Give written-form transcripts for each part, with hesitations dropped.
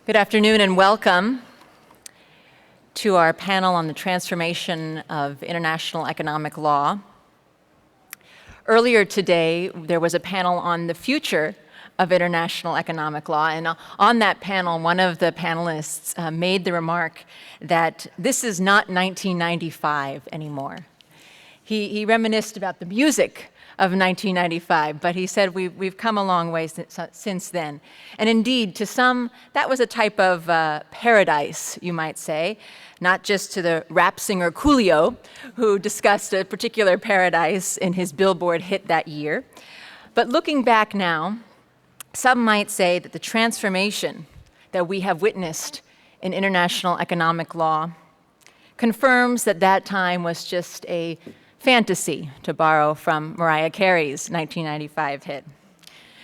Good afternoon and welcome to our panel on the transformation of international economic law. Earlier today, there was a panel on the future of international economic law, and on that panel, one of the panelists made the remark that this is not 1995 anymore. He reminisced about the music of 1995, but he said we've come a long way since then. And indeed, to some, that was a type of paradise, you might say, not just to the rap singer Coolio, who discussed a particular paradise in his Billboard hit that year. But looking back now, some might say that the transformation that we have witnessed in international economic law confirms that that time was just a fantasy, to borrow from Mariah Carey's 1995 hit.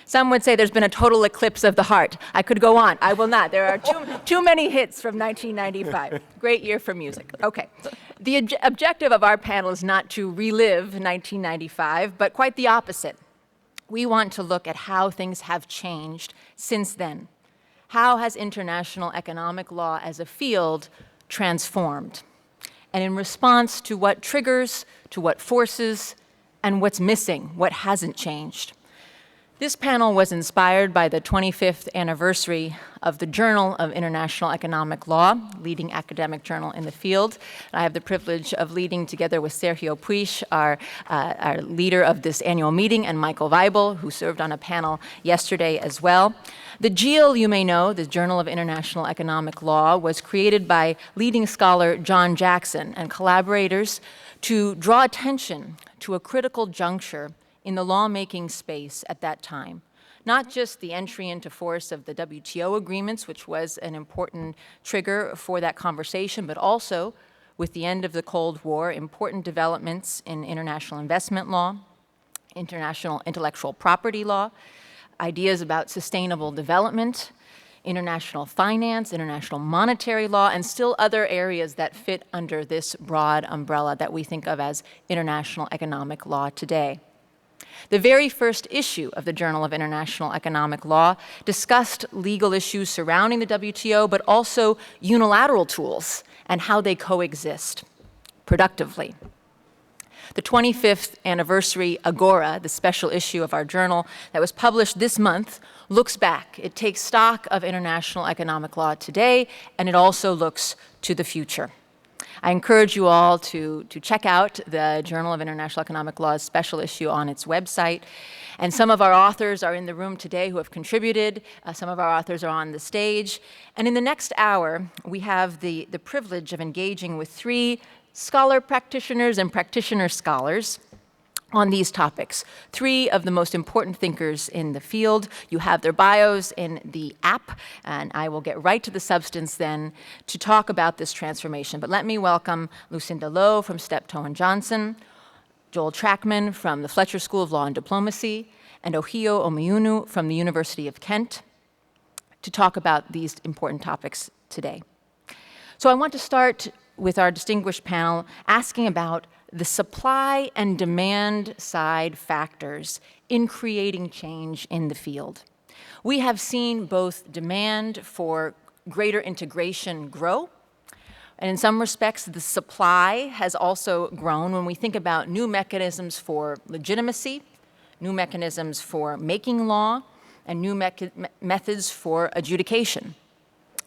Some would say there's been a total eclipse of the heart. I could go on. I will not. There are too many hits from 1995. Great year for music. Okay. The objective of our panel is not to relive 1995, but quite the opposite. We want to look at how things have changed since then. How has international economic law as a field transformed? And in response to what triggers, to what forces, and what's missing, what hasn't changed. This panel was inspired by the 25th anniversary of the Journal of International Economic Law, leading academic journal in the field. I have the privilege of leading, together with Sergio Puig, our leader of this annual meeting, and Michael Weibel, who served on a panel yesterday as well. The JIL, you may know, the Journal of International Economic Law, was created by leading scholar John Jackson and collaborators to draw attention to a critical juncture in the lawmaking space at that time. Not just the entry into force of the WTO agreements, which was an important trigger for that conversation, but also, with the end of the Cold War, important developments in international investment law, international intellectual property law, ideas about sustainable development, international finance, international monetary law, and still other areas that fit under this broad umbrella that we think of as international economic law today. The very first issue of the Journal of International Economic Law discussed legal issues surrounding the WTO, but also unilateral tools and how they coexist productively. The 25th anniversary Agora, the special issue of our journal that was published this month, looks back. It takes stock of international economic law today, and it also looks to the future. I encourage you all to check out the Journal of International Economic Law's special issue on its website. And some of our authors are in the room today who have contributed. Some of our authors are on the stage. And in the next hour, we have the privilege of engaging with 3 scholar practitioners and practitioner scholars on these topics. 3 of the most important thinkers in the field. You have their bios in the app, and I will get right to the substance then to talk about this transformation. But let me welcome Lucinda Lowe from Steptoe & Johnson, Joel Trackman from the Fletcher School of Law and Diplomacy, and Ohio Omiunu from the University of Kent to talk about these important topics today. So I want to start with our distinguished panel asking about the supply and demand side factors in creating change in the field. We have seen both demand for greater integration grow, and in some respects, the supply has also grown when we think about new mechanisms for legitimacy, new mechanisms for making law, and new methods for adjudication.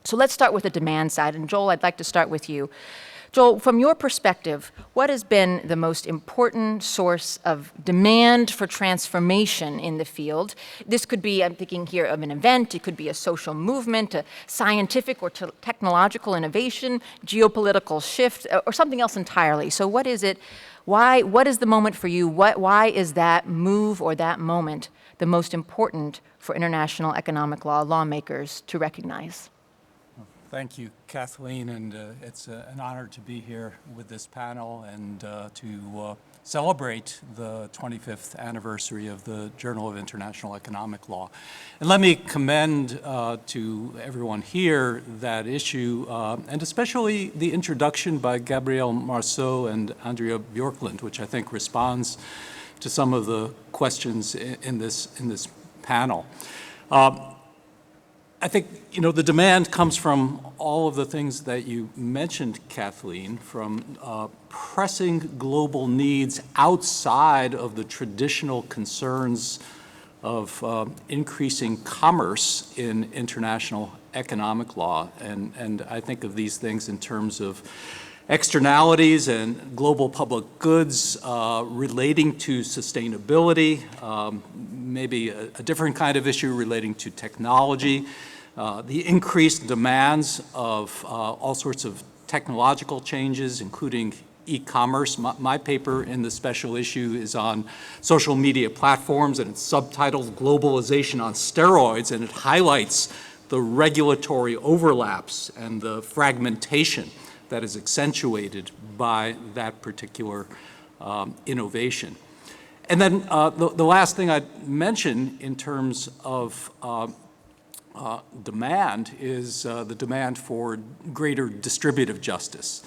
So let's start with the demand side, and Joel, I'd like to start with you. Joel, from your perspective, what has been the most important source of demand for transformation in the field? This could be, I'm thinking here of an event, it could be a social movement, a scientific or technological innovation, geopolitical shift, or something else entirely. So what is it? What is the moment for you? Why is that move or that moment the most important for international economic law lawmakers to recognize? Thank you, Kathleen, and it's an honor to be here with this panel and to celebrate the 25th anniversary of the Journal of International Economic Law. And let me commend to everyone here that issue, and especially the introduction by Gabrielle Marceau and Andrea Bjorklund, which I think responds to some of the questions in this panel. I think, the demand comes from all of the things that you mentioned, Kathleen, from pressing global needs outside of the traditional concerns of increasing commerce in international economic law. And I think of these things in terms of externalities and global public goods relating to sustainability, maybe a different kind of issue relating to technology, the increased demands of all sorts of technological changes, including e-commerce. My paper in the special issue is on social media platforms, and it's subtitled Globalization on Steroids, and it highlights the regulatory overlaps and the fragmentation that is accentuated by that particular innovation. And then the last thing I'd mention in terms of demand is the demand for greater distributive justice.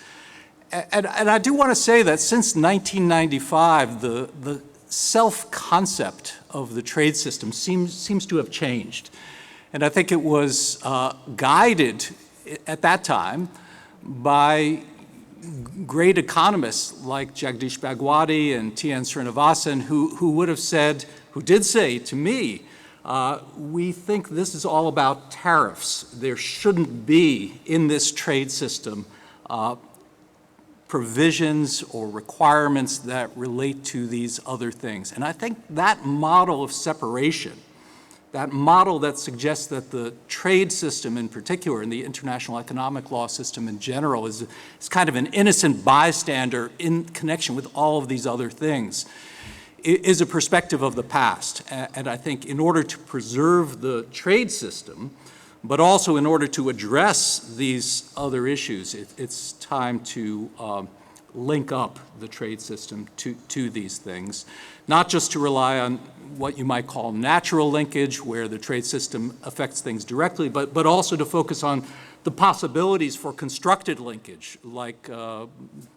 And I do want to say that since 1995, the self-concept of the trade system seems to have changed. And I think it was guided at that time by great economists like Jagdish Bhagwati and T.N. Srinivasan, who did say to me, we think this is all about tariffs. There shouldn't be in this trade system provisions or requirements that relate to these other things. And I think that model of separation, that model that suggests that the trade system in particular and the international economic law system in general is kind of an innocent bystander in connection with all of these other things, is a perspective of the past. And I think in order to preserve the trade system, but also in order to address these other issues, it's time to link up the trade system to these things, not just to rely on what you might call natural linkage, where the trade system affects things directly, but also to focus on the possibilities for constructed linkage, like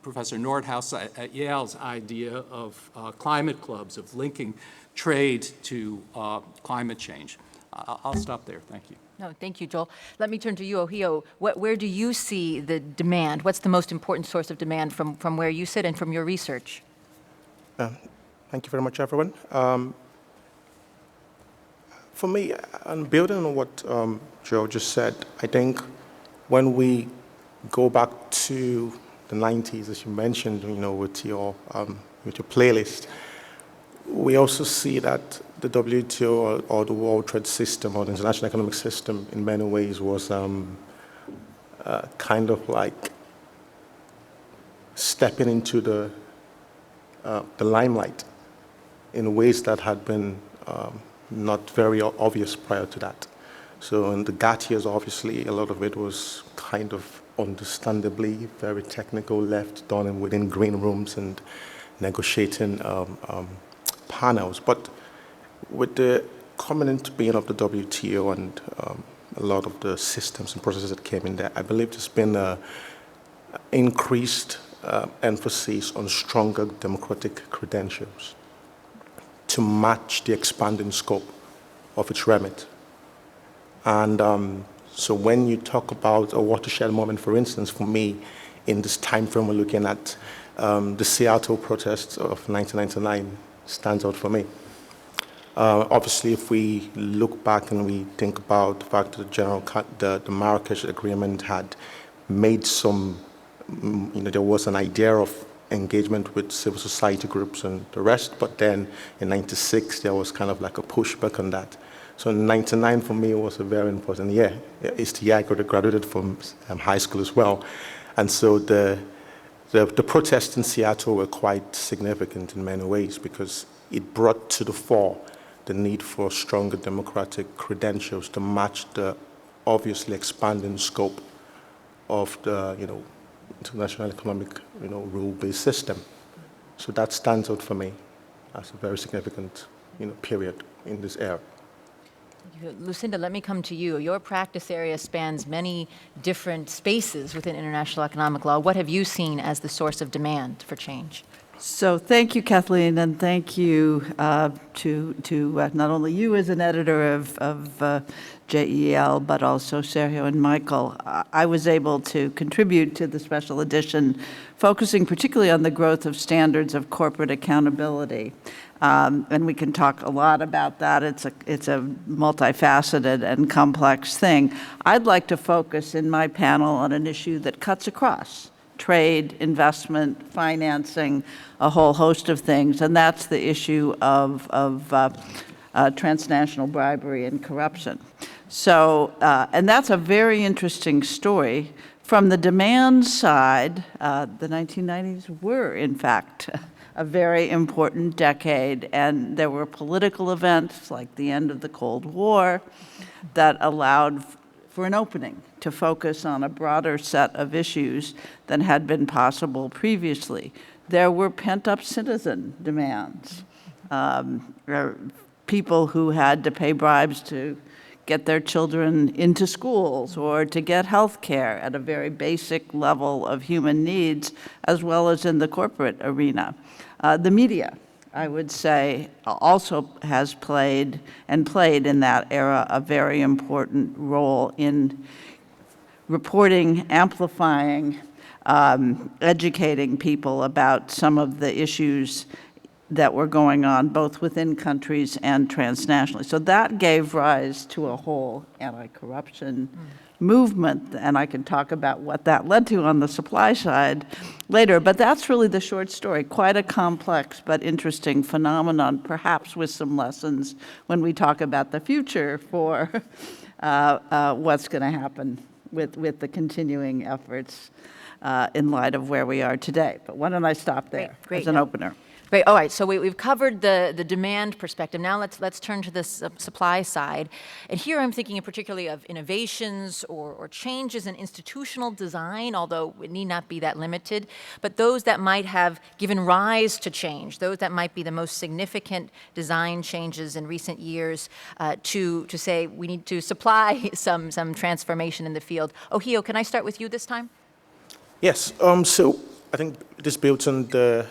Professor Nordhaus at Yale's idea of climate clubs, of linking trade to climate change. I'll stop there. Thank you. No, thank you, Joel. Let me turn to you, Ohio. Where do you see the demand? What's the most important source of demand from where you sit and from your research? Thank you very much, everyone. For me, and building on what Joe just said, I think when we go back to the 90s, as you mentioned, with your playlist, we also see that the WTO or the World Trade System or the International Economic System in many ways was kind of like stepping into the limelight in ways that had been not very obvious prior to that. So in the GATT years, obviously, a lot of it was kind of understandably very technical, left done within green rooms and negotiating panels. But with the coming into being of the WTO and a lot of the systems and processes that came in there, I believe there's been an increased emphasis on stronger democratic credentials to match the expanding scope of its remit. And so when you talk about a watershed moment, for instance, for me, in this time frame we're looking at, the Seattle protests of 1999 stands out for me. Obviously, if we look back and we think about the fact that the Marrakesh Agreement had made some, there was an idea of engagement with civil society groups and the rest, but then in '96 there was kind of like a pushback on that. So '99 for me was a very important year. It's the year I graduated from high school as well, and so the protests in Seattle were quite significant in many ways because it brought to the fore the need for stronger democratic credentials to match the obviously expanding scope of the international economic rule-based system. So that stands out for me as a very significant period in this era. Lucinda, let me come to you. Your practice area spans many different spaces within international economic law. What have you seen as the source of demand for change? So thank you, Kathleen, and thank you to not only you as an editor of JEL, but also Sergio and Michael. I was able to contribute to the special edition, focusing particularly on the growth of standards of corporate accountability. And we can talk a lot about that. It's a multifaceted and complex thing. I'd like to focus in my panel on an issue that cuts across trade, investment, financing, a whole host of things, and that's the issue of transnational bribery and corruption. So, and that's a very interesting story. From the demand side, the 1990s were, in fact, a very important decade, and there were political events like the end of the Cold War that allowed for an opening to focus on a broader set of issues than had been possible previously. There were pent-up citizen demands. People who had to pay bribes to get their children into schools or to get health care at a very basic level of human needs, as well as in the corporate arena. The media, I would say, also has played and played in that era a very important role in reporting, amplifying, educating people about some of the issues that were going on both within countries and transnationally. So that gave rise to a whole anti-corruption movement, and I can talk about what that led to on the supply side later, but that's really the short story. Quite a complex but interesting phenomenon, perhaps with some lessons when we talk about the future for what's going to happen with the continuing efforts in light of where we are today. But why don't I stop there Great. as an opener? Great. All right. So we've covered the demand perspective. Now let's turn to the supply side. And here I'm thinking particularly of innovations or changes in institutional design, although it need not be that limited, but those that might have given rise to change, those that might be the most significant design changes in recent years to say we need to supply some transformation in the field. Ohio, can I start with you this time? Yes. So I think this builds on the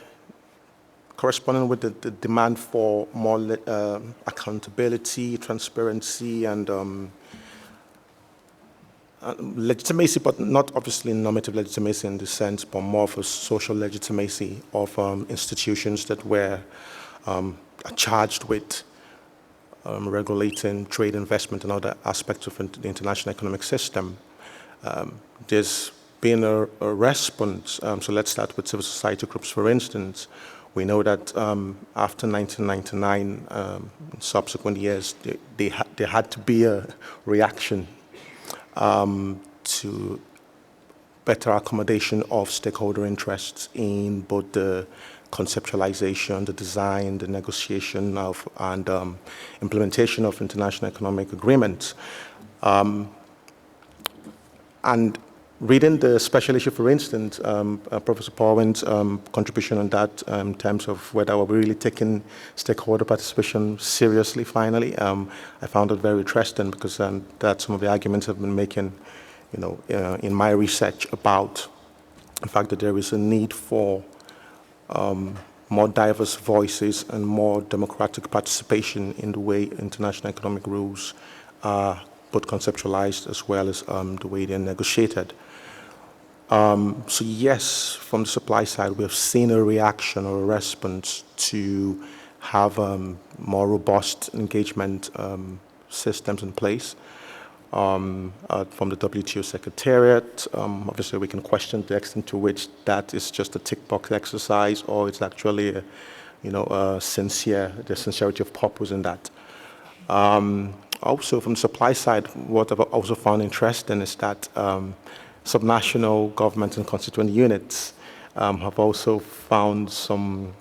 corresponding with the demand for more accountability, transparency, and legitimacy, but not obviously normative legitimacy in the sense, but more of a social legitimacy of institutions that were charged with regulating trade, investment, and other aspects of the international economic system. There's been a response, so let's start with civil society groups, for instance. We know that after 1999, in subsequent years, there had to be a reaction to better accommodation of stakeholder interests in both the conceptualization, the design, the negotiation of, and implementation of international economic agreements. And reading the special issue, for instance, Professor Porwin's contribution on that in terms of whether we're really taking stakeholder participation seriously finally, I found it very interesting because that's some of the arguments I've been making, in my research about the fact that there is a need for more diverse voices and more democratic participation in the way international economic rules are both conceptualized as well as the way they're negotiated. So yes, from the supply side, we have seen a reaction or a response to have more robust engagement systems in place from the WTO Secretariat. Obviously, we can question the extent to which that is just a tick box exercise or it's actually, the sincerity of purpose in that. Also, from the supply side, what I've also found interesting is that subnational governments and constituent units have also found some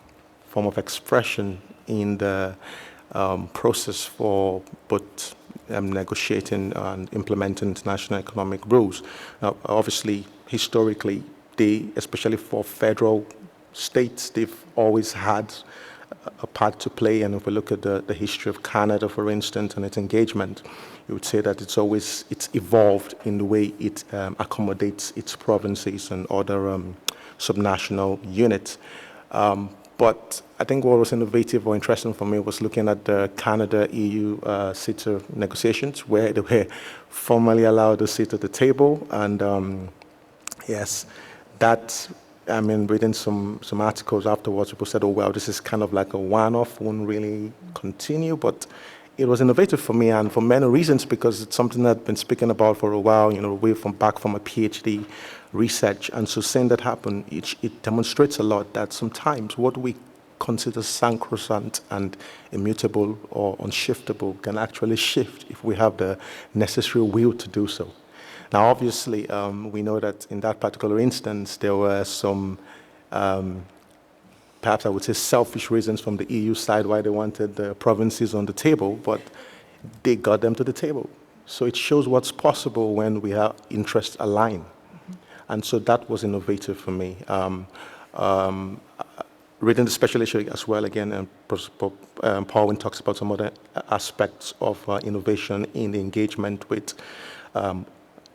form of expression in the process for both negotiating and implementing international economic rules. Now, obviously, historically, especially for federal states, they've always had a part to play. And if we look at the history of Canada, for instance, and its engagement, you would say that it's evolved in the way it accommodates its provinces and other subnational units. But I think what was innovative or interesting for me was looking at the Canada-EU CETA negotiations, where they were formally allowed to sit at the table. And yes, that, I mean, reading some articles afterwards, people said, oh, well, this is kind of like a one-off, won't really continue. But it was innovative for me, and for many reasons, because it's something that I've been speaking about for a while, back from a PhD research. And so seeing that happen, it demonstrates a lot that sometimes what we consider sacrosanct and immutable or unshiftable can actually shift if we have the necessary will to do so. Now, obviously, we know that in that particular instance, there were some, perhaps I would say, selfish reasons from the EU side why they wanted the provinces on the table, but they got them to the table. So it shows what's possible when we have interests aligned. And so that was innovative for me. Reading the special issue as well, again, and Paul talks about some other aspects of innovation in the engagement with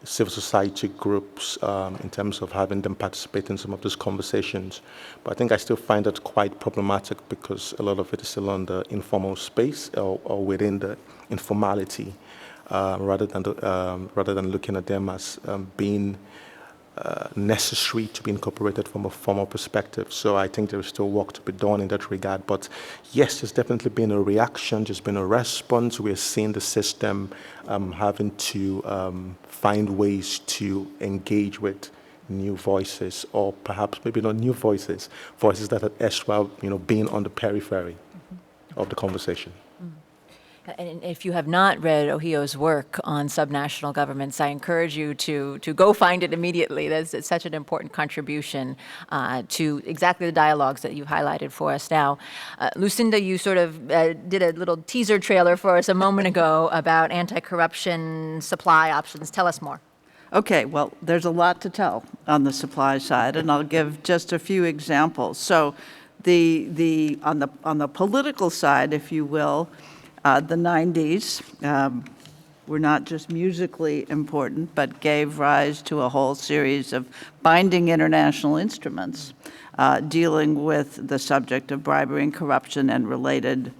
civil society groups in terms of having them participate in some of those conversations. But I think I still find that quite problematic because a lot of it is still on the informal space or within the informality rather than looking at them as being necessary to be incorporated from a formal perspective. So I think there is still work to be done in that regard. But yes, there's definitely been a reaction, there's been a response. We're seeing the system having to find ways to engage with new voices, or perhaps maybe not new voices, voices that had erstwhile, been on the periphery of the conversation. And if you have not read Ohio's work on subnational governments, I encourage you to go find it immediately. It's such an important contribution to exactly the dialogues that you highlighted for us now. Lucinda, you sort of did a little teaser trailer for us a moment ago about anti-corruption supply options. Tell us more. Okay, well, there's a lot to tell on the supply side, and I'll give just a few examples. So on the political side, if you will, the 90s were not just musically important, but gave rise to a whole series of binding international instruments dealing with the subject of bribery and corruption and related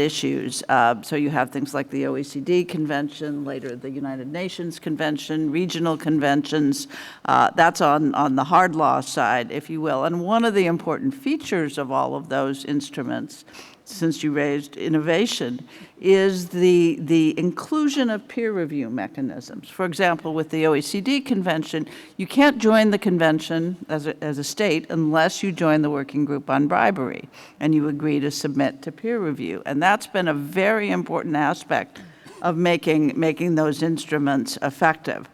issues. So you have things like the OECD Convention, later the United Nations Convention, regional conventions. That's on the hard law side, if you will. And one of the important features of all of those instruments, since you raised innovation, is the inclusion of peer review mechanisms. For example, with the OECD Convention, you can't join the convention as a state unless you join the working group on bribery and you agree to submit to peer review. And that's been a very important aspect of making those instruments effective.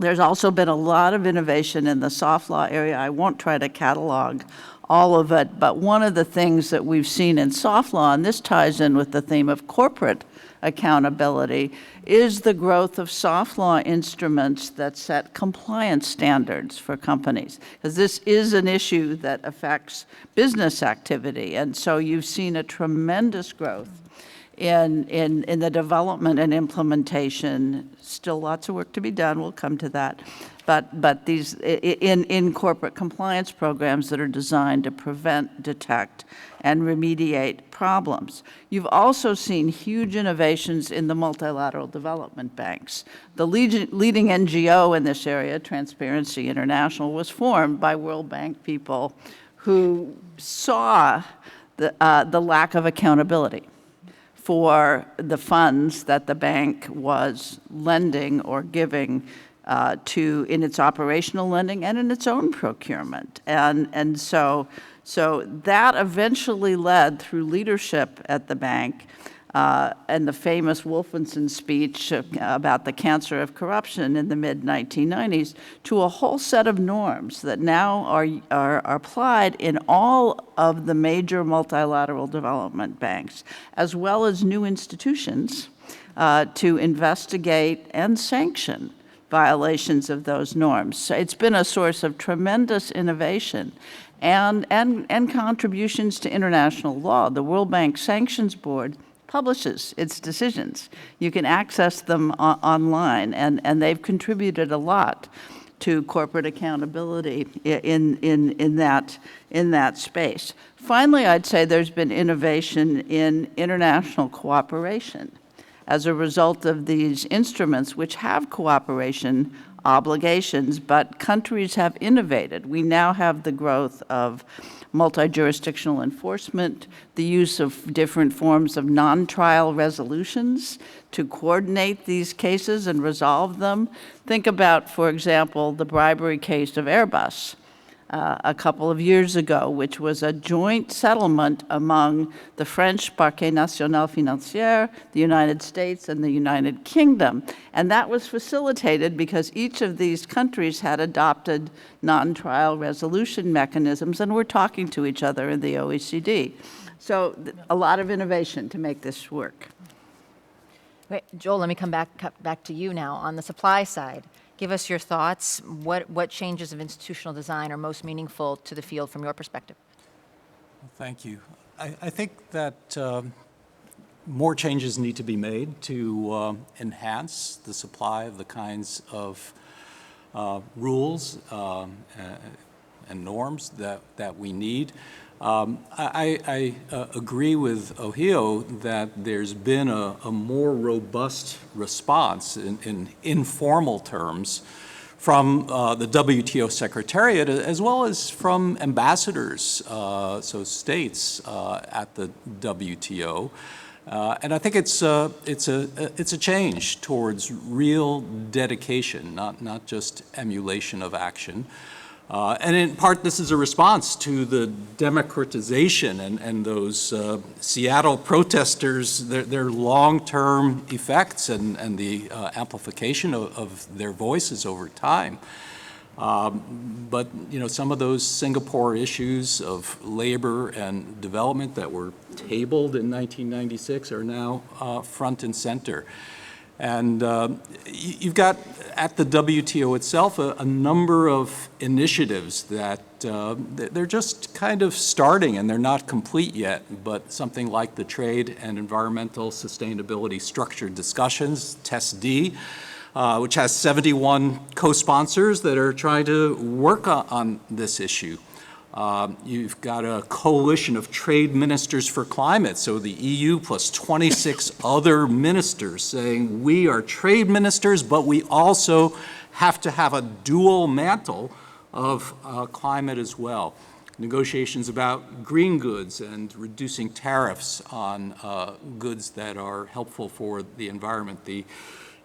There's also been a lot of innovation in the soft law area. I won't try to catalog all of it, but one of the things that we've seen in soft law, and this ties in with the theme of corporate accountability, is the growth of soft law instruments that set compliance standards for companies. Because this is an issue that affects business activity, and so you've seen a tremendous growth in the development and implementation. Still lots of work to be done, we'll come to that. But these in corporate compliance programs that are designed to prevent, detect, and remediate problems. You've also seen huge innovations in the multilateral development banks. The leading NGO in this area, Transparency International, was formed by World Bank people who saw the lack of accountability for the funds that the bank was lending or giving in its operational lending and in its own procurement. And so that eventually led, through leadership at the bank and the famous Wolfenson speech about the cancer of corruption in the mid-1990s, to a whole set of norms that now are applied in all of the major multilateral development banks, as well as new institutions to investigate and sanction violations of those norms. So it's been a source of tremendous innovation and contributions to international law. The World Bank Sanctions Board publishes its decisions. You can access them online, and they've contributed a lot to corporate accountability in that space. Finally, I'd say there's been innovation in international cooperation as a result of these instruments, which have cooperation obligations, but countries have innovated. We now have the growth of multi-jurisdictional enforcement, the use of different forms of non-trial resolutions to coordinate these cases and resolve them. Think about, for example, the bribery case of Airbus a couple of years ago, which was a joint settlement among the French Parquet National Financier, the United States, and the United Kingdom. And that was facilitated because each of these countries had adopted non-trial resolution mechanisms and were talking to each other in the OECD. So a lot of innovation to make this work. Wait, Joel, let me come back to you now. On the supply side, give us your thoughts. What changes of institutional design are most meaningful to the field from your perspective? Thank you. I think that more changes need to be made to enhance the supply of the kinds of rules and norms that we need. I agree with Ohio that there's been a more robust response in informal terms from the WTO Secretariat as well as from ambassadors, so states at the WTO. And I think it's a change towards real dedication, not just emulation of action. And in part, this is a response to the democratization and those Seattle protesters, their long-term effects and the amplification of their voices over time. But, some of those Singapore issues of labor and development that were tabled in 1996 are now front and center. And you've got, at the WTO itself, a number of initiatives that they're just kind of starting, and they're not complete yet, but something like the Trade and Environmental Sustainability Structured Discussions, TESD, which has 71 co-sponsors that are trying to work on this issue. You've got a coalition of trade ministers for climate, so the EU plus 26 other ministers saying we are trade ministers, but we also have to have a dual mantle of climate as well. Negotiations about green goods and reducing tariffs on goods that are helpful for the environment. The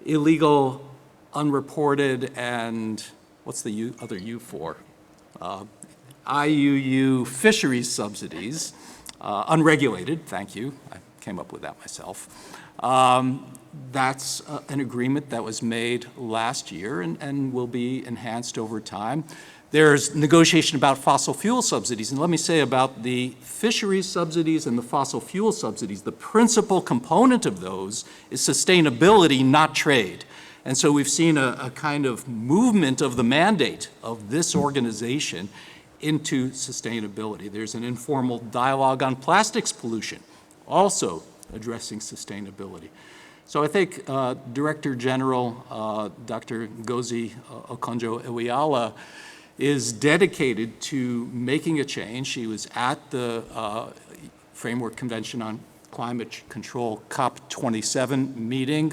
illegal, unreported, and what's the other U for? IUU fisheries subsidies, unregulated, thank you, I came up with that myself. That's an agreement that was made last year and will be enhanced over time. There's negotiation about fossil fuel subsidies, and let me say about the fisheries subsidies and the fossil fuel subsidies, the principal component of those is sustainability, not trade. And so we've seen a kind of movement of the mandate of this organization into sustainability. There's an informal dialogue on plastics pollution, also addressing sustainability. So I think Director General Dr. Ngozi Okonjo-Iweala is dedicated to making a change. She was at the Framework Convention on Climate Control COP27 meeting.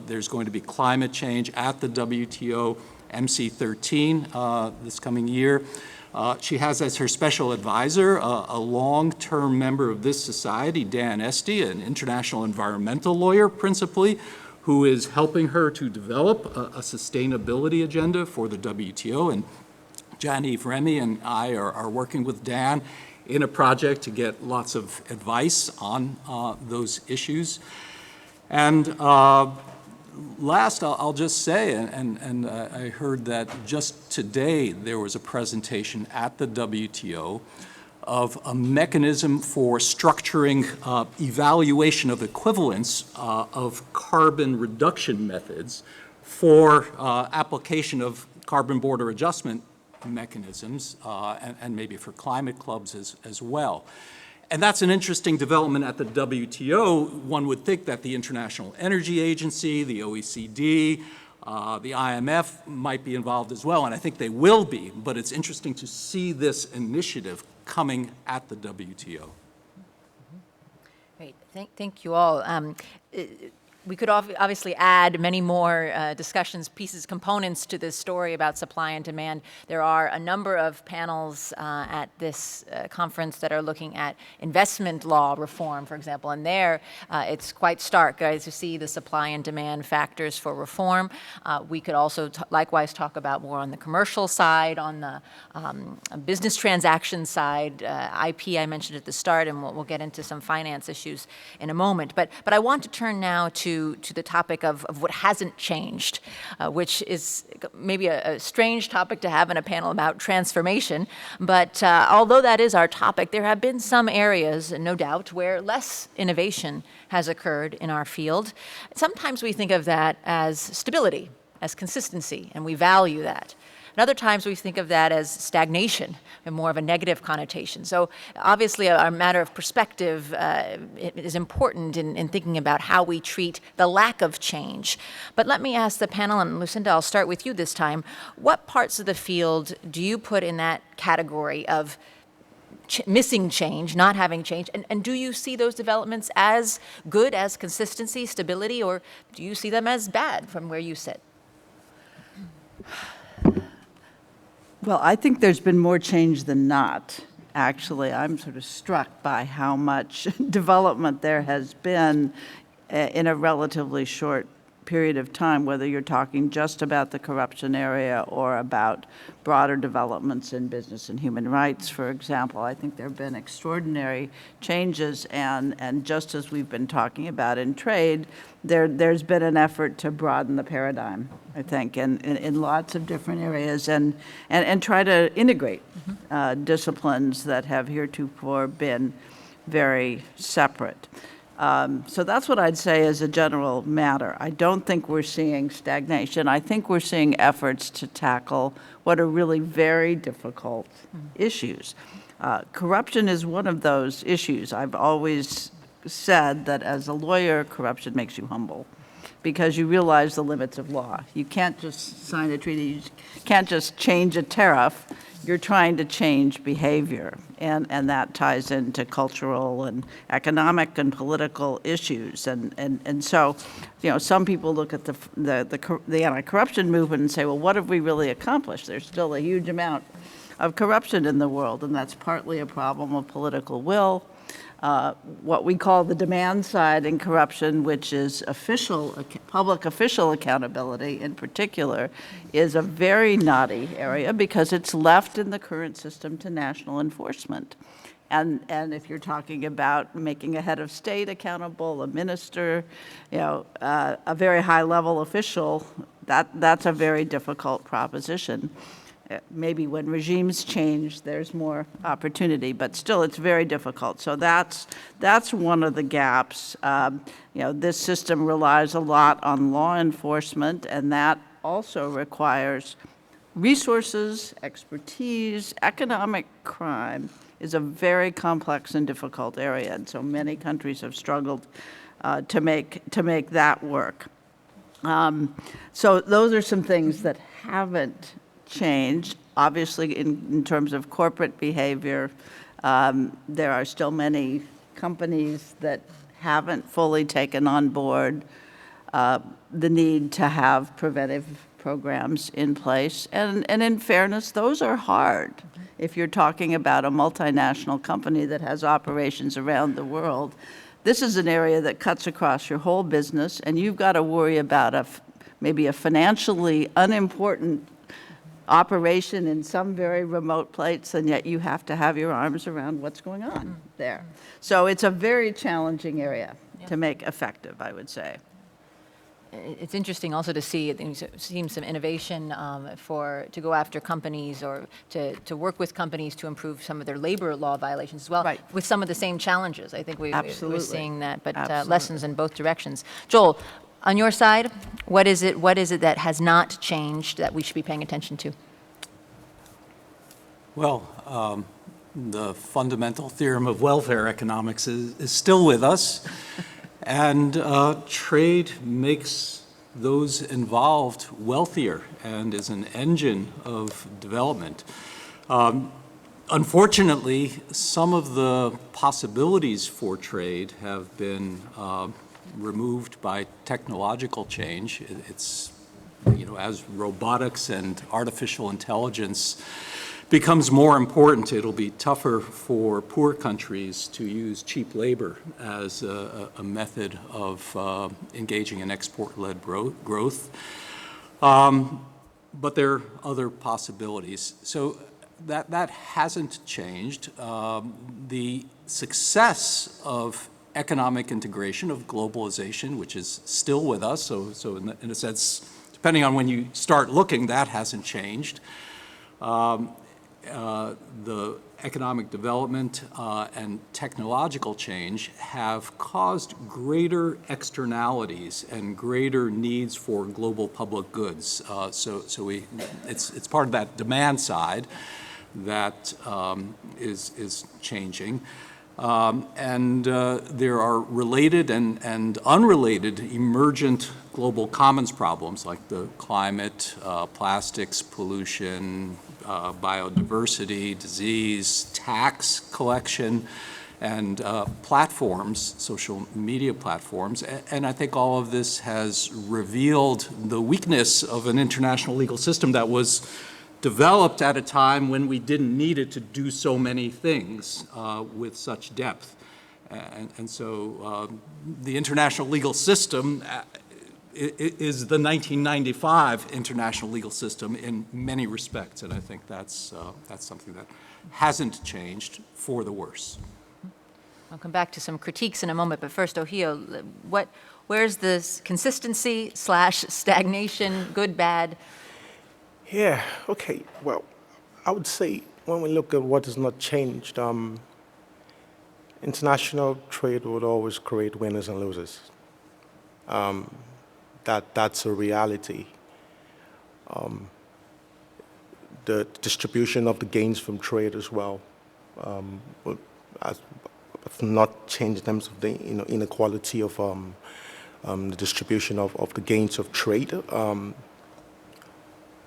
There's going to be climate change at the WTO MC13 this coming year. She has as her special advisor a long-term member of this society, Dan Esty, an international environmental lawyer principally, who is helping her to develop a sustainability agenda for the WTO. And Jean-Yves Remy and I are working with Dan in a project to get lots of advice on those issues. And last, I'll just say, and I heard that just today there was a presentation at the WTO of a mechanism for structuring evaluation of equivalence of carbon reduction methods for application of carbon border adjustment mechanisms and maybe for climate clubs as well. And that's an interesting development at the WTO. One would think that the International Energy Agency, the OECD, The IMF might be involved as well, and I think they will be, but it's interesting to see this initiative coming at the WTO. Great. Thank you all. We could obviously add many more discussions, pieces, components to this story about supply and demand. There are a number of panels at this conference that are looking at investment law reform, for example, and there it's quite stark as you see the supply and demand factors for reform. We could also likewise talk about more on the commercial side, on the business transaction side, IP I mentioned at the start, and we'll get into some finance issues in a moment. But I want to turn now to the topic of what hasn't changed, which is maybe a strange topic to have in a panel about transformation. But although that is our topic, there have been some areas, no doubt, where less innovation has occurred in our field. Sometimes we think of that as stability, as consistency, and we value that. And other times we think of that as stagnation and more of a negative connotation. So obviously a matter of perspective is important in thinking about how we treat the lack of change. But let me ask the panel, and Lucinda, I'll start with you this time. What parts of the field do you put in that category of missing change, not having change, and do you see those developments as good as consistency, stability, or do you see them as bad from where you sit? Well, I think there's been more change than not. Actually, I'm sort of struck by how much development there has been in a relatively short period of time, whether you're talking just about the corruption area or about broader developments in business and human rights, for example. I think there have been extraordinary changes, and just as we've been talking about in trade, there's been an effort to broaden the paradigm, I think, in lots of different areas, and try to integrate disciplines that have heretofore been very separate. So that's what I'd say as a general matter. I don't think we're seeing stagnation. I think we're seeing efforts to tackle what are really very difficult issues. Corruption is one of those issues. I've always said that as a lawyer, corruption makes you humble because you realize the limits of law. You can't just sign a treaty. You can't just change a tariff. You're trying to change behavior, and that ties into cultural and economic and political issues. And so, you know, some people look at the anti-corruption movement and say, well, what have we really accomplished? There's still a huge amount of corruption in the world, and that's partly a problem of political will. What we call the demand side in corruption, which is public official accountability in particular, is a very knotty area because it's left in the current system to national enforcement. And if you're talking about making a head of state accountable, a minister, you know, a very high level official, that's a very difficult proposition. Maybe when regimes change, there's more opportunity, but still it's very difficult. So that's one of the gaps. You know, this system relies a lot on law enforcement, and that also requires resources, expertise. Economic crime is a very complex and difficult area, and so many countries have struggled to make that work. So those are some things that haven't changed. Obviously, in terms of corporate behavior, there are still many companies that haven't fully taken on board the need to have preventive programs in place. And in fairness, those are hard. If you're talking about a multinational company that has operations around the world, this is an area that cuts across your whole business, and you've got to worry about maybe a financially unimportant operation in some very remote place, and yet you have to have your arms around what's going on there. So it's a very challenging area to make effective, I would say. It's interesting also to see some innovation to go after companies or to work with companies to improve some of their labor law violations as well, right, with some of the same challenges. I think we're seeing that, but lessons in both directions. Joel, on your side, what is it that has not changed that we should be paying attention to? Well, the fundamental theorem of welfare economics is still with us, and trade makes those involved wealthier and is an engine of development. Unfortunately, some of the possibilities for trade have been removed by technological change. It's, as robotics and artificial intelligence becomes more important, it'll be tougher for poor countries to use cheap labor as a method of engaging in export-led growth. But there are other possibilities. So that hasn't changed. The success of economic integration, of globalization, which is still with us, so in a sense, depending on when you start looking, that hasn't changed. The economic development and technological change have caused greater externalities and greater needs for global public goods. It's part of that demand side that is changing. There are related and unrelated emergent global commons problems like the climate, plastics, pollution, biodiversity, disease, tax collection, and platforms, social media platforms. And I think all of this has revealed the weakness of an international legal system that was developed at a time when we didn't need it to do so many things with such depth. And so the international legal system is the 1995 international legal system in many respects, and I think that's something that hasn't changed for the worse. I'll come back to some critiques in a moment, but first, Ohio, where's this consistency / stagnation, good, bad? Yeah, okay. Well, I would say when we look at what has not changed, international trade would always create winners and losers. That's a reality. The distribution of the gains from trade as well have not changed in terms of the inequality of the distribution of the gains of trade.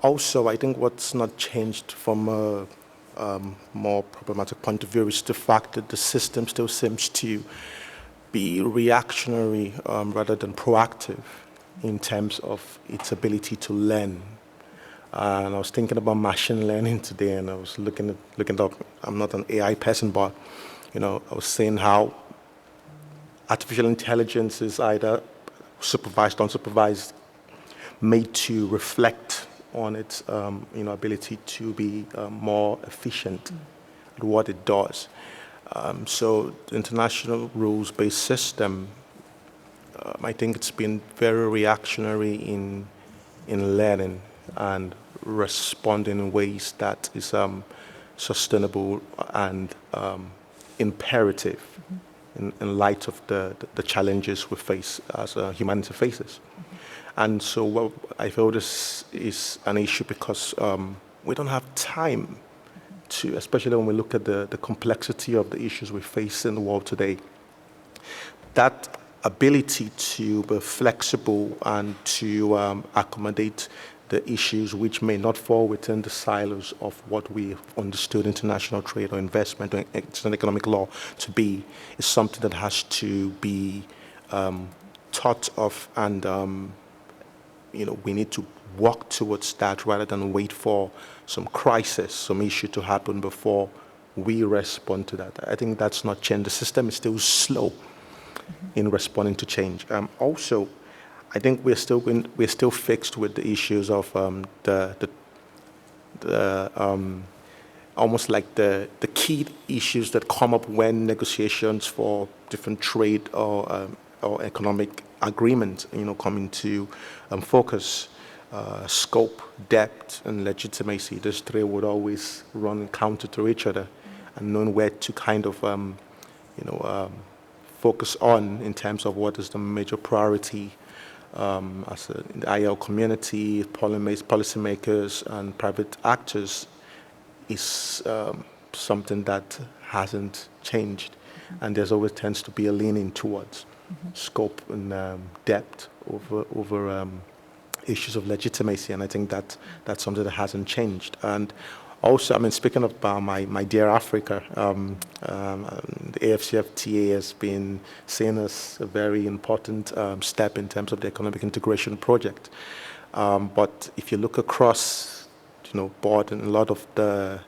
Also, I think what's not changed from a more problematic point of view is the fact that the system still seems to be reactionary rather than proactive in terms of its ability to learn. And I was thinking about machine learning today, and I was looking up. I'm not an AI person, but I was saying how artificial intelligence is either supervised, unsupervised, made to reflect on its ability to be more efficient at what it does. So the international rules-based system, I think it's been very reactionary in learning and responding in ways that is sustainable and imperative in light of the challenges we face as humanity faces. And so I feel this is an issue because we don't have time to, especially when we look at the complexity of the issues we face in the world today, that ability to be flexible and to accommodate the issues which may not fall within the silos of what we have understood international trade or investment or international economic law to be, is something that has to be thought of, and we need to work towards that rather than wait for some crisis, some issue to happen before we respond to that. I think that's not changed. The system is still slow in responding to change. Also, I think we're still fixed with the issues of almost like the key issues that come up when negotiations for different trade or economic agreements, come into focus. Scope, depth, and legitimacy. These three would always run counter to each other, and knowing where to kind of focus on in terms of what is the major priority as the IL community, policymakers, and private actors is something that hasn't changed, and there's always tends to be a leaning towards scope and depth over issues of legitimacy, and I think that's something that hasn't changed. And also, I mean, speaking of my dear Africa, the AFCFTA has been seen as a very important step in terms of the economic integration project. But if you look across, board, and a lot of the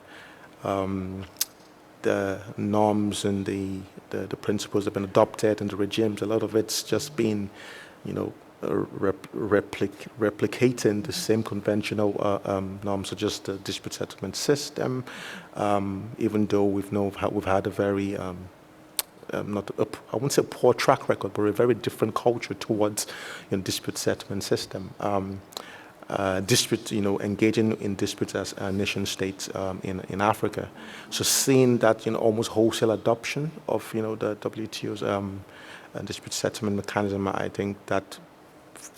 norms and the principles that have been adopted and the regimes, a lot of it's just been, replicating the same conventional norms, such as the dispute settlement system, even though we've had a very, I won't say a poor track record, but a very different culture towards dispute settlement system. Engaging in disputes as nation states in Africa. So seeing that, almost wholesale adoption of, the WTO's dispute settlement mechanism, I think that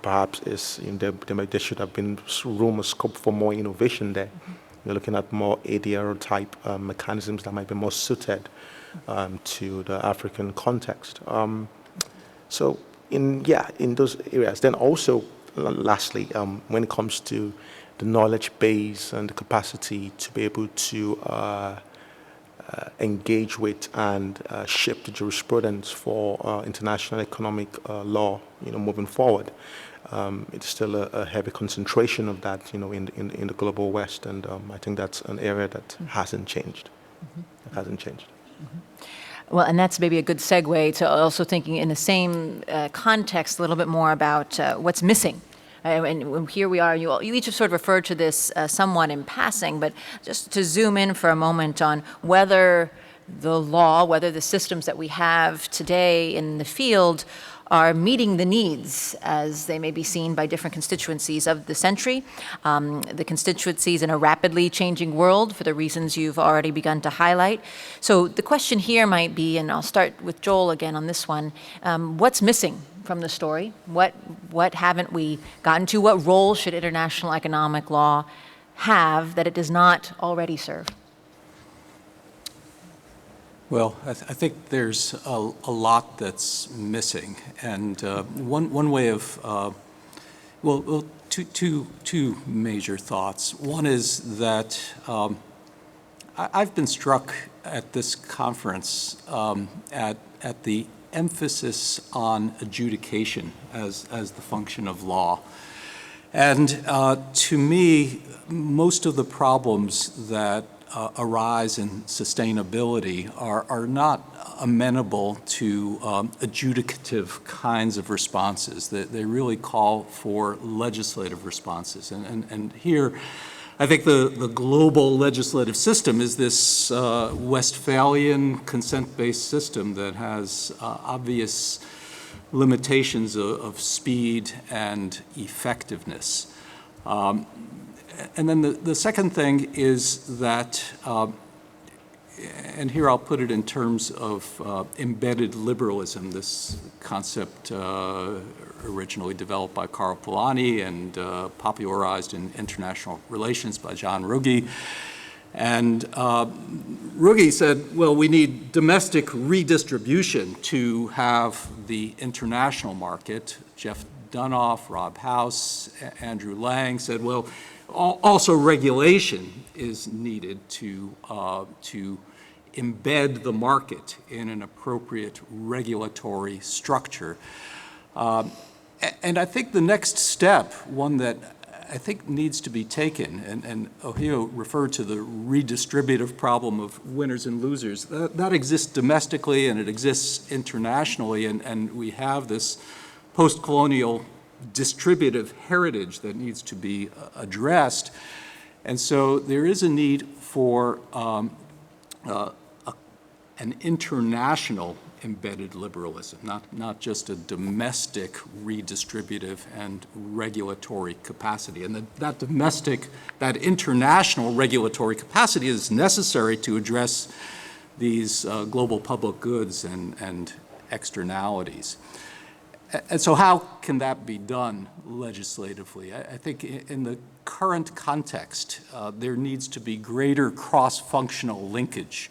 perhaps is, there should have been room or scope for more innovation there. You're looking at more ADR type mechanisms that might be more suited to the African context. So in those areas, then also, lastly, when it comes to the knowledge base and the capacity to be able to engage with and shape the jurisprudence for international economic law, moving forward, it's still a heavy concentration of that, in the global West, and I think that's an area that hasn't changed. It hasn't changed. Well, and that's maybe a good segue to also thinking in the same context a little bit more about what's missing. And here we are, you each have sort of referred to this somewhat in passing, but just to zoom in for a moment on whether the law, whether the systems that we have today in the field are meeting the needs as they may be seen by different constituencies of the century, the constituencies in a rapidly changing world for the reasons you've already begun to highlight. So the question here might be, and I'll start with Joel again on this one, what's missing from the story? What haven't we gotten to? What role should international economic law have that it does not already serve? Well, I think there's a lot that's missing, and one way of two major thoughts. One is that I've been struck at this conference at the emphasis on adjudication as the function of law. And to me, most of the problems that arise in sustainability are not amenable to adjudicative kinds of responses. They really call for legislative responses. And here, I think the global legislative system is this Westphalian consent-based system that has obvious limitations of speed and effectiveness. And then the second thing is that, and here I'll put it in terms of embedded liberalism, this concept originally developed by Karl Polanyi and popularized in international relations by John Ruggie. And Ruggie said, well, we need domestic redistribution to have the international market. Jeff Dunoff, Rob House, Andrew Lang said, well, also regulation is needed to embed the market in an appropriate regulatory structure. And I think the next step, one that I think needs to be taken, and Ohio referred to the redistributive problem of winners and losers, that exists domestically and it exists internationally, and we have this post-colonial distributive heritage that needs to be addressed. And so there is a need for an international embedded liberalism, not just a domestic redistributive and regulatory capacity. And that international regulatory capacity is necessary to address these global public goods and externalities. And so how can that be done legislatively? I think in the current context, there needs to be greater cross-functional linkage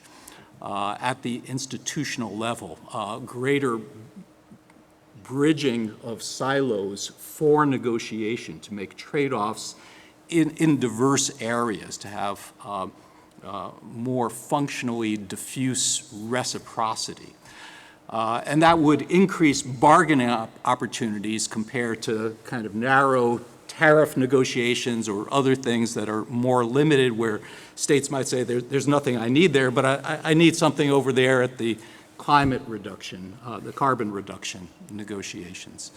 at the institutional level, greater bridging of silos for negotiation, to make trade-offs in diverse areas, to have more functionally diffuse reciprocity. And that would increase bargaining opportunities compared to kind of narrow tariff negotiations or other things that are more limited, where states might say, there's nothing I need there, but I need something over there at the climate reduction, the carbon reduction negotiations.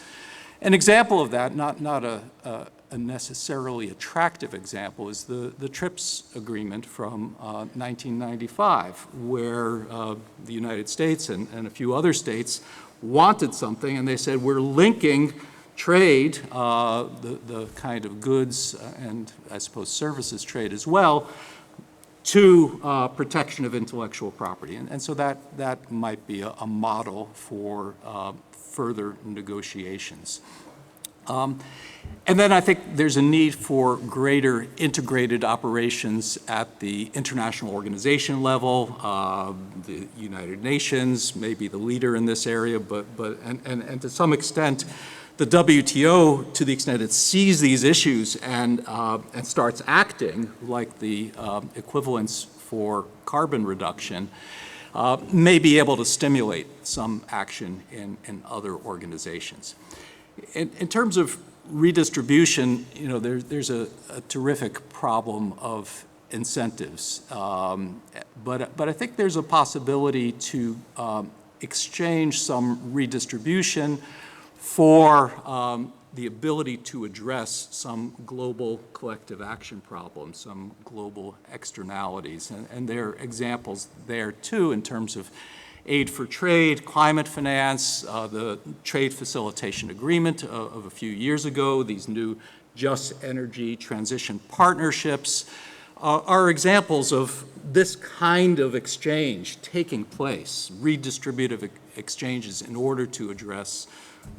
An example of that, not a necessarily attractive example, is the TRIPS agreement from 1995, where the United States and a few other states wanted something, and they said, we're linking trade, the kind of goods and I suppose services trade as well, to protection of intellectual property. And so that might be a model for further negotiations. And then I think there's a need for greater integrated operations at the international organization level. The United Nations may be the leader in this area, but to some extent, the WTO, to the extent it sees these issues and starts acting like the equivalents for carbon reduction, may be able to stimulate some action in other organizations. In terms of redistribution, there's a terrific problem of incentives, but I think there's a possibility to exchange some redistribution for the ability to address some global collective action problems, some global externalities. And there are examples there too in terms of aid for trade, climate finance, the trade facilitation agreement of a few years ago, these new just energy transition partnerships are examples of this kind of exchange taking place, redistributive exchanges in order to address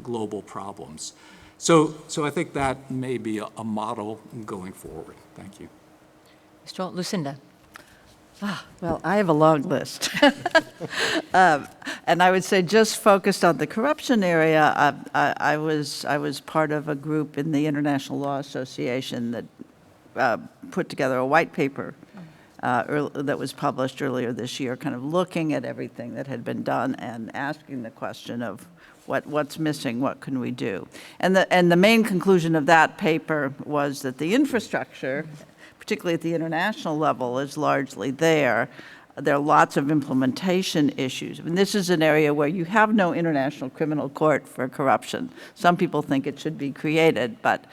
global problems. So I think that may be a model going forward. Thank you. Lucinda. Well, I have a long list. And I would say just focused on the corruption area, I was part of a group in the International Law Association that put together a white paper that was published earlier this year, kind of looking at everything that had been done and asking the question of what's missing, what can we do? And the main conclusion of that paper was that the infrastructure, particularly at the international level, is largely there. There are lots of implementation issues. I mean, this is an area where you have no international criminal court for corruption. Some people think it should be created, but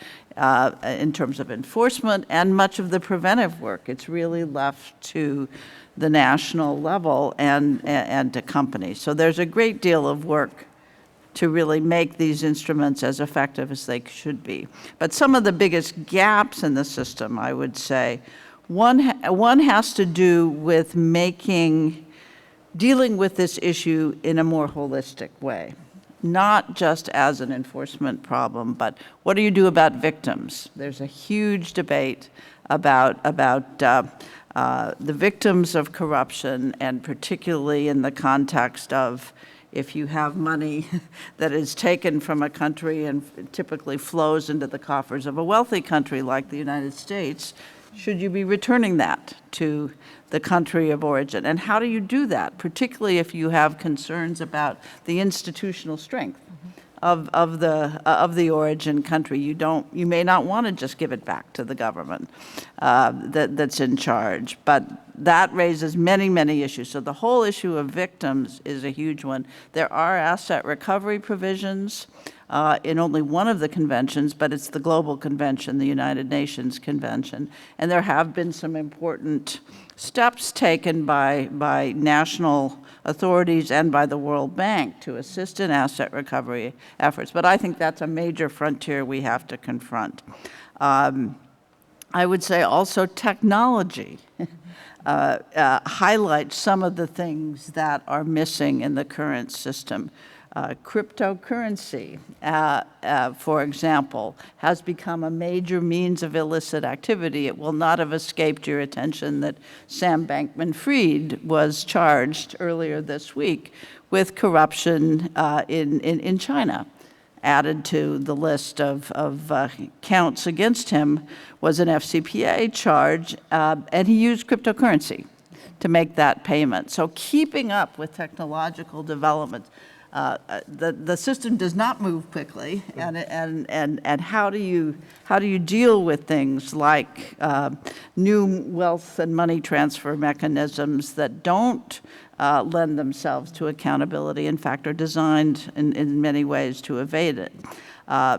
in terms of enforcement and much of the preventive work, it's really left to the national level and to companies. So there's a great deal of work to really make these instruments as effective as they should be. But some of the biggest gaps in the system, I would say, one has to do with dealing with this issue in a more holistic way, not just as an enforcement problem, but what do you do about victims? There's a huge debate about the victims of corruption, and particularly in the context of if you have money that is taken from a country and typically flows into the coffers of a wealthy country like the United States, should you be returning that to the country of origin? And how do you do that, particularly if you have concerns about the institutional strength of the origin country? You may not want to just give it back to the government that's in charge, but that raises many, many issues. So the whole issue of victims is a huge one. There are asset recovery provisions in only one of the conventions, but it's the global convention, the United Nations Convention. And there have been some important steps taken by national authorities and by the World Bank to assist in asset recovery efforts. But I think that's a major frontier we have to confront. I would say also technology highlights some of the things that are missing in the current system. Cryptocurrency, for example, has become a major means of illicit activity. It will not have escaped your attention that Sam Bankman-Fried was charged earlier this week with corruption in China. added to the list of counts against him was an FCPA charge, and he used cryptocurrency to make that payment. So keeping up with technological development, the system does not move quickly, and how do you deal with things like new wealth and money transfer mechanisms that don't lend themselves to accountability, in fact, are designed in many ways to evade it.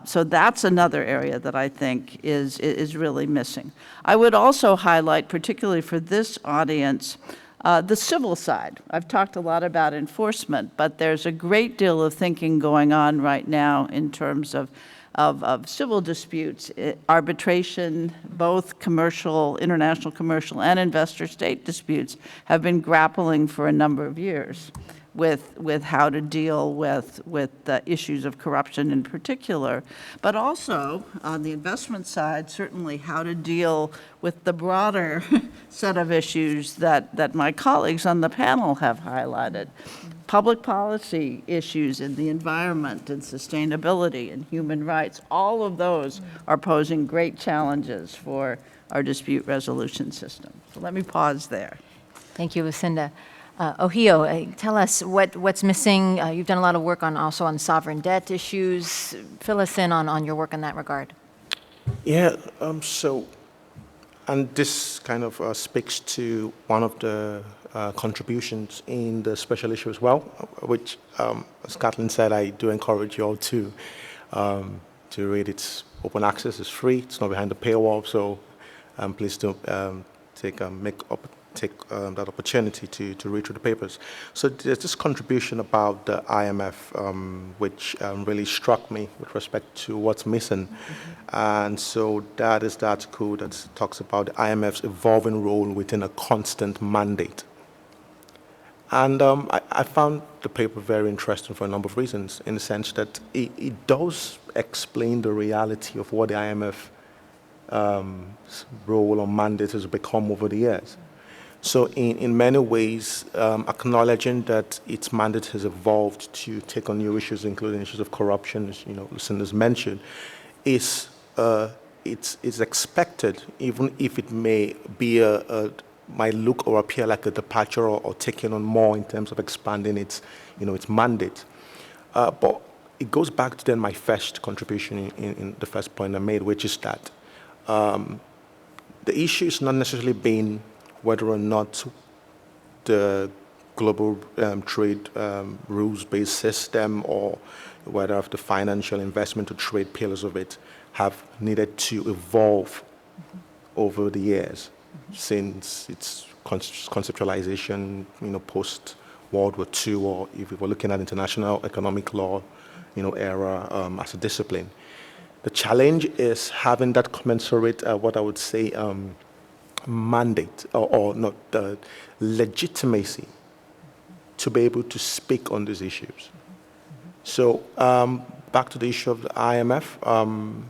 So that's another area that I think is really missing. I would also highlight, particularly for this audience, the civil side. I've talked a lot about enforcement, but there's a great deal of thinking going on right now in terms of civil disputes, arbitration, both commercial, international commercial, and investor-state disputes have been grappling for a number of years with how to deal with the issues of corruption in particular, but also on the investment side, certainly how to deal with the broader set of issues that my colleagues on the panel have highlighted. Public policy issues in the environment and sustainability and human rights, all of those are posing great challenges for our dispute resolution system. So let me pause there. Thank you, Lucinda. Ohio, tell us what's missing. You've done a lot of work also on sovereign debt issues. Fill us in on your work in that regard. Yeah, and this kind of speaks to one of the contributions in the special issue as well, which, as Kathleen said, I do encourage you all to read. It's open access, it's free, it's not behind the paywall, so please do take that opportunity to read through the papers. So there's this contribution about the IMF, which really struck me with respect to what's missing. And so that is the article that talks about the IMF's evolving role within a constant mandate. And I found the paper very interesting for a number of reasons, in the sense that it does explain the reality of what the IMF role or mandate has become over the years. So in many ways, acknowledging that its mandate has evolved to take on new issues, including issues of corruption, as Lucinda's mentioned, is it's expected, even if it may be might look or appear like a departure or taking on more in terms of expanding its mandate. But it goes back to then my first contribution in the first point I made, which is that the issue is not necessarily being whether or not the global trade rules-based system or whether the financial investment or trade pillars of it have needed to evolve over the years since its conceptualization, post World War II, or if we were looking at international economic law, era as a discipline. The challenge is having that commensurate, what I would say, mandate or not the legitimacy to be able to speak on these issues. So back to the issue of the IMF,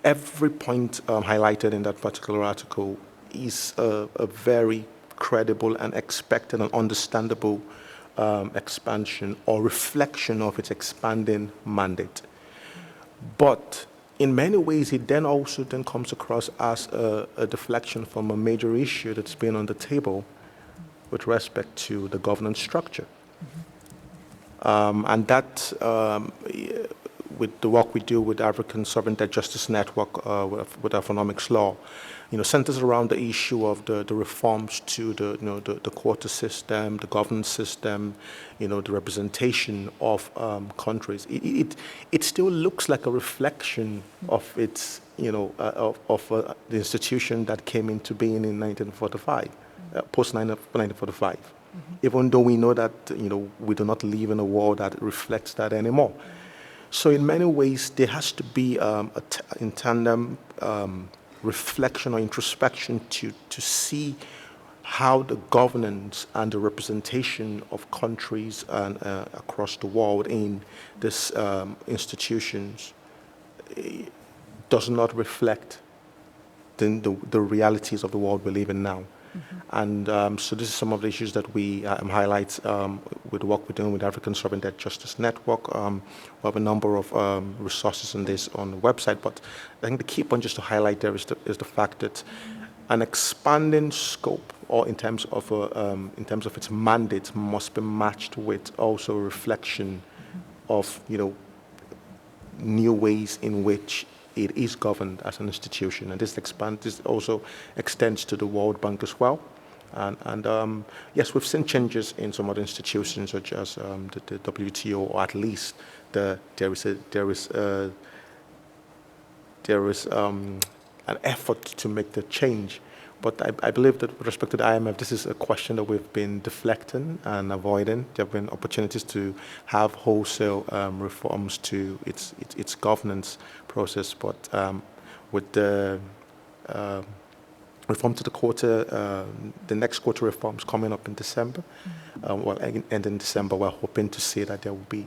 every point highlighted in that particular article is a very credible and expected and understandable expansion or reflection of its expanding mandate. But in many ways, it then also comes across as a deflection from a major issue that's been on the table with respect to the governance structure. And that, with the work we do with the African Sovereign Debt Justice Network, with economics law, centers around the issue of the reforms to the quota system, the governance system, the representation of countries. It still looks like a reflection of its, the institution that came into being in 1945, post 1945. Even though we know that we do not live in a world that reflects that anymore. So in many ways, there has to be in tandem reflection or introspection to see how the governance and the representation of countries and across the world in these institutions does not reflect the realities of the world we live in now. And so this is some of the issues that we highlight with the work we're doing with the African Sovereign Debt Justice Network. We have a number of resources on this on the website, but I think the key point just to highlight there is the fact that an expanding scope, or in terms of its mandate, must be matched with also a reflection of new ways in which it is governed as an institution, and this also extends to the World Bank as well. And yes, we've seen changes in some other institutions, such as the WTO, or at least there is an effort to make the change. But I believe that with respect to the IMF, this is a question that we've been deflecting and avoiding. There have been opportunities to have wholesale reforms to its governance process, but with the reform to the quarter, the next quarter reforms coming up in December, and in December, we're hoping to see that there will be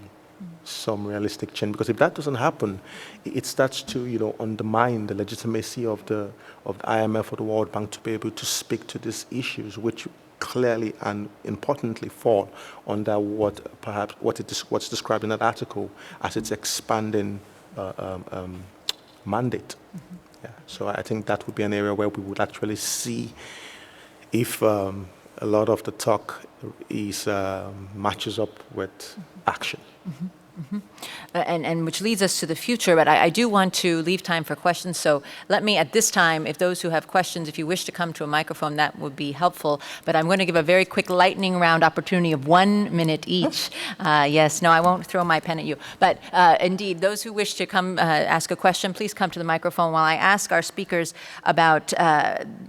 some realistic change, because if that doesn't happen, it starts to undermine the legitimacy of the IMF or the World Bank to be able to speak to these issues, which clearly and importantly fall under what's described in that article as its expanding mandate. Yeah. So I think that would be an area where we would actually see if a lot of the talk is matches up with action. And which leads us to the future, but I do want to leave time for questions, so let me at this time, if those who have questions, if you wish to come to a microphone, that would be helpful, but I'm going to give a very quick lightning round opportunity of 1 minute each. Yes, no, I won't throw my pen at you, but indeed, those who wish to come ask a question, please come to the microphone while I ask our speakers about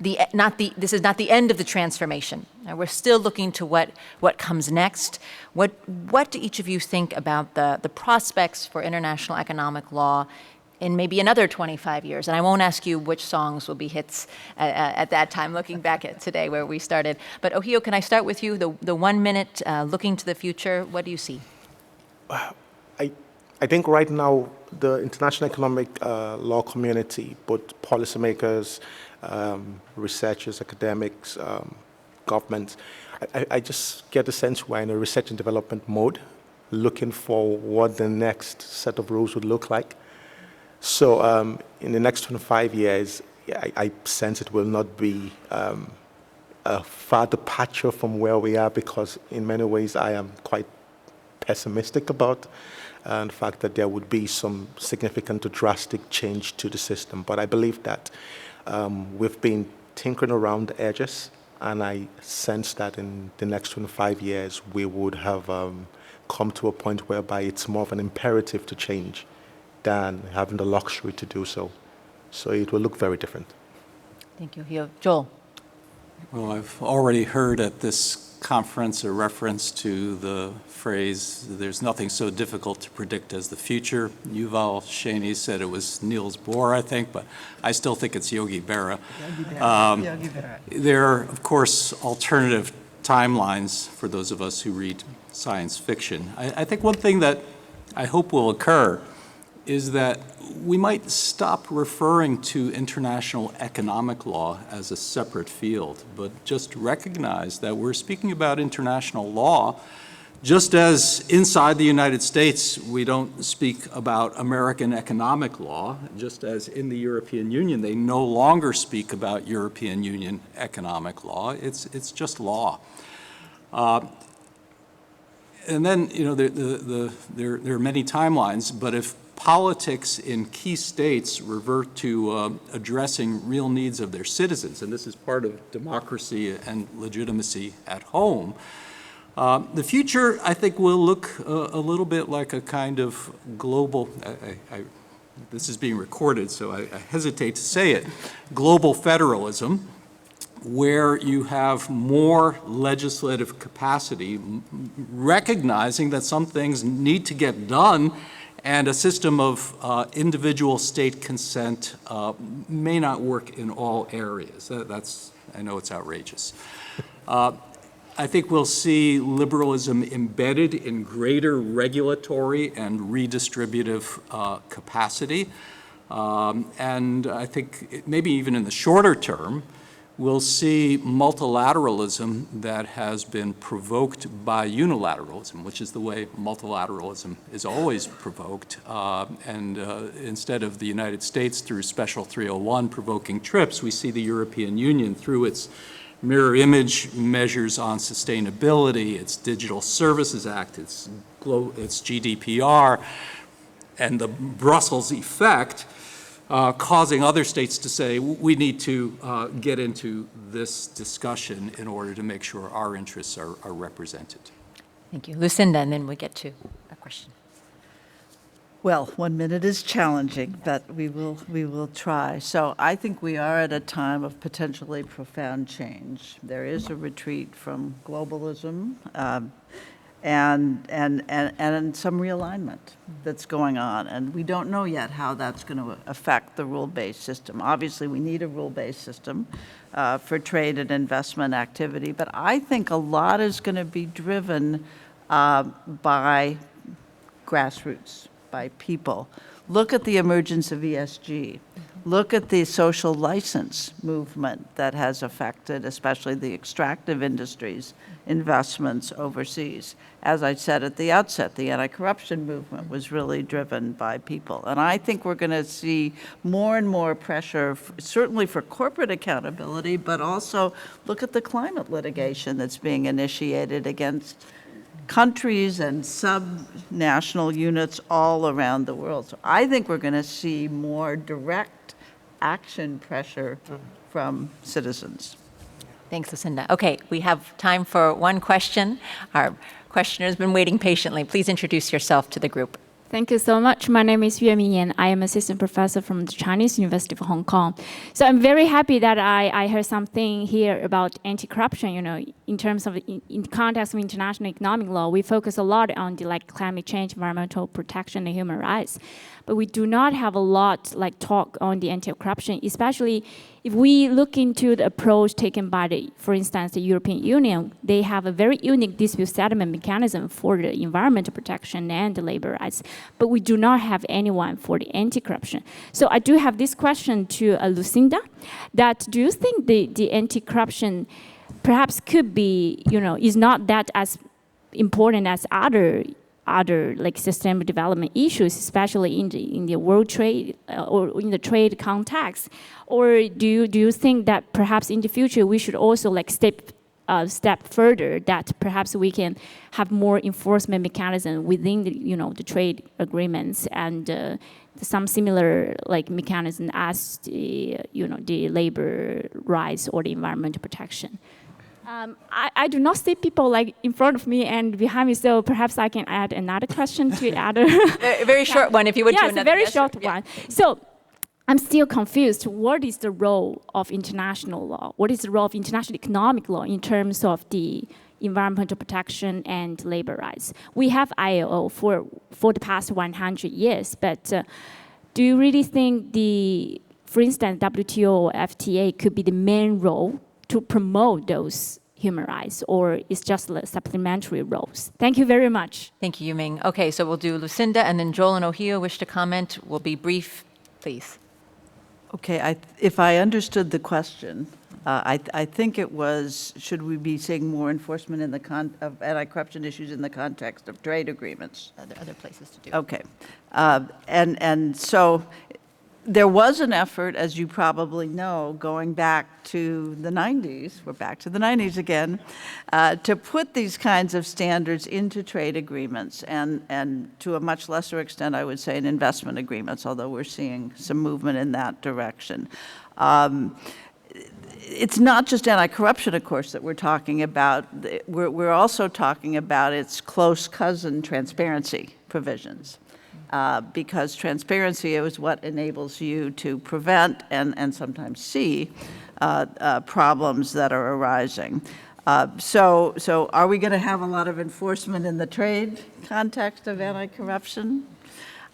this is not the end of the transformation. We're still looking to what comes next. What do each of you think about the prospects for international economic law in maybe another 25 years? And I won't ask you which songs will be hits at that time, looking back at today where we started. But Ohio, can I start with you? The 1 minute looking to the future, what do you see? I think right now the international economic law community, both policymakers, researchers, academics, government, I just get the sense we're in a research and development mode, looking for what the next set of rules would look like. So in the next 25 years, I sense it will not be a far departure from where we are, because in many ways I am quite pessimistic about the fact that there would be some significant or drastic change to the system. But I believe that we've been tinkering around the edges, and I sense that in the next 25 years, we would have come to a point whereby it's more of an imperative to change than having the luxury to do so. So it will look very different. Thank you. Joel. Well, I've already heard at this conference a reference to the phrase, "There's nothing so difficult to predict as the future." Yuval Shany said it was Niels Bohr, I think, but I still think it's Yogi Berra. There are, of course, alternative timelines for those of us who read science fiction. I think one thing that I hope will occur is that we might stop referring to international economic law as a separate field, but just recognize that we're speaking about international law, just as inside the United States we don't speak about American economic law, just as in the European Union they no longer speak about European Union economic law. It's just law. And then, there are many timelines, but if politics in key states revert to addressing real needs of their citizens, and this is part of democracy and legitimacy at home, the future, I think, will look a little bit like a kind of global, this is being recorded, so I hesitate to say it, global federalism, where you have more legislative capacity, recognizing that some things need to get done, and a system of individual state consent may not work in all areas. I know it's outrageous. I think we'll see liberalism embedded in greater regulatory and redistributive capacity. And I think maybe even in the shorter term, we'll see multilateralism that has been provoked by unilateralism, which is the way multilateralism is always provoked. Instead of the United States through Special 301 provoking TRIPS, we see the European Union through its mirror image measures on sustainability, its Digital Services Act, its GDPR, and the Brussels effect, causing other states to say, we need to get into this discussion in order to make sure our interests are represented. Thank you. Lucinda, and then we get to a question. Well, 1 minute is challenging, but we will try. So I think we are at a time of potentially profound change. There is a retreat from globalism and some realignment that's going on. And we don't know yet how that's going to affect the rule-based system. Obviously, we need a rule-based system for trade and investment activity, but I think a lot is going to be driven by grassroots, by people. Look at the emergence of ESG. Look at the social license movement that has affected, especially the extractive industries, investments overseas. As I said at the outset, the anti-corruption movement was really driven by people. And I think we're going to see more and more pressure, certainly for corporate accountability, but also look at the climate litigation that's being initiated against countries and sub-national units all around the world. So I think we're going to see more direct action pressure from citizens. Thanks, Lucinda. Okay, we have time for one question. Our questioner's been waiting patiently. Please introduce yourself to the group. Thank you so much. My name is Yue Mingyan. I am assistant professor from the Chinese University of Hong Kong. So I'm very happy that I heard something here about anti-corruption. You know, in terms of in context of international economic law, we focus a lot on the climate change, environmental protection, and human rights. But we do not have a lot talk on the anti-corruption, especially if we look into the approach taken by for instance, the European Union. They have a very unique dispute settlement mechanism for the environmental protection and the labor rights, but we do not have anyone for the anti-corruption. So I do have this question to Lucinda, that do you think the anti-corruption perhaps could be, is not that as important as other sustainable development issues, especially in the world trade or in the trade context? Or do you think that perhaps in the future we should also step further, that perhaps we can have more enforcement mechanism within the trade agreements and some similar mechanism as the labor rights or the environmental protection? I do not see people in front of me and behind me, so perhaps I can add another question to add. A very short one, if you would. Yes, a very short one. So I'm still confused. What is the role of international law? What is the role of international economic law in terms of the environmental protection and labor rights? We have ILO for the past 100 years, but do you really think for instance, WTO or FTA could be the main role to promote those human rights, or it's just supplementary roles? Thank you very much. Thank you, Yuming. Okay, so we'll do Lucinda, and then Joel and Ohio wish to comment. We'll be brief, please. Okay, if I understood the question, I think it was, should we be seeing more enforcement of anti-corruption issues in the context of trade agreements? Other places to do. Okay, and so there was an effort, as you probably know, going back to the 90s, we're back to the 90s again, to put these kinds of standards into trade agreements and to a much lesser extent, I would say, in investment agreements, although we're seeing some movement in that direction. It's not just anti-corruption, of course, that we're talking about. We're also talking about its close cousin transparency provisions. Because transparency is what enables you to prevent and sometimes see problems that are arising. So are we going to have a lot of enforcement in the trade context of anti-corruption?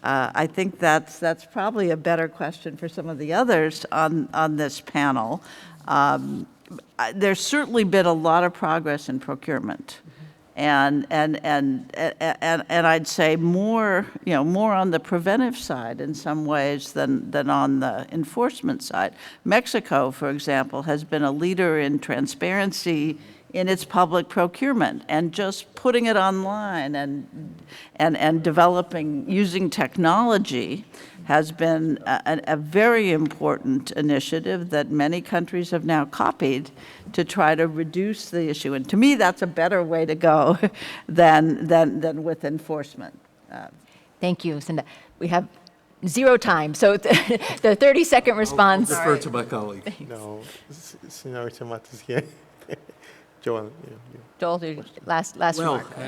I think that's probably a better question for some of the others on this panel. There's certainly been a lot of progress in procurement. And I'd say more, more on the preventive side in some ways than on the enforcement side. Mexico, for example, has been a leader in transparency in its public procurement, and just putting it online and developing, using technology has been a very important initiative that many countries have now copied to try to reduce the issue. And to me, that's a better way to go than with enforcement. Thank you, Cinda. We have 0 time, so the 30-second response. I'll defer to my colleague. No, Senator Matt is here. Joel, Joel, last Well, remark.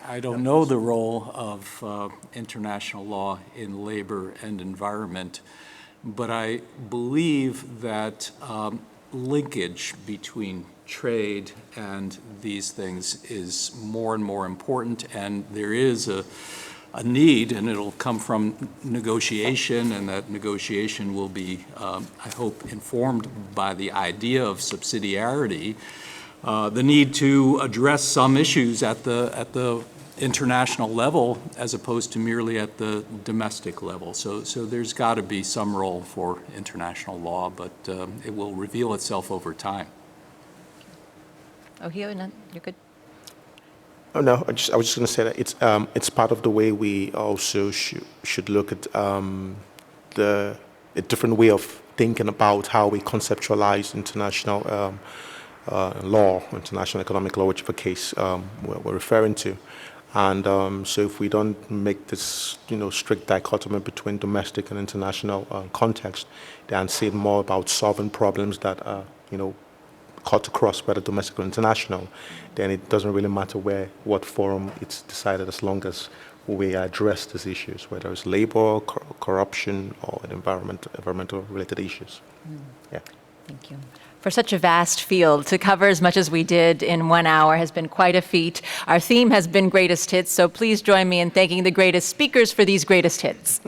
I don't know the role of international law in labor and environment, but I believe that linkage between trade and these things is more and more important, and there is a need, and it'll come from negotiation, and that negotiation will be, I hope, informed by the idea of subsidiarity. The need to address some issues at the international level as opposed to merely at the domestic level. So there's got to be some role for international law, but it will reveal itself over time. Oh, here, no, you're good. Oh no, I was just going to say that it's part of the way we also should look at a different way of thinking about how we conceptualize international law, international economic law, whichever case we're referring to. And so if we don't make this, strict dichotomy between domestic and international context, then see more about solving problems that are, cut across whether domestic or international, then it doesn't really matter what forum it's decided, as long as we address these issues, whether it's labor, corruption, or environmental related issues. Yeah. Thank you. For such a vast field, to cover as much as we did in 1 hour has been quite a feat. Our theme has been greatest hits, so please join me in thanking the greatest speakers for these greatest hits.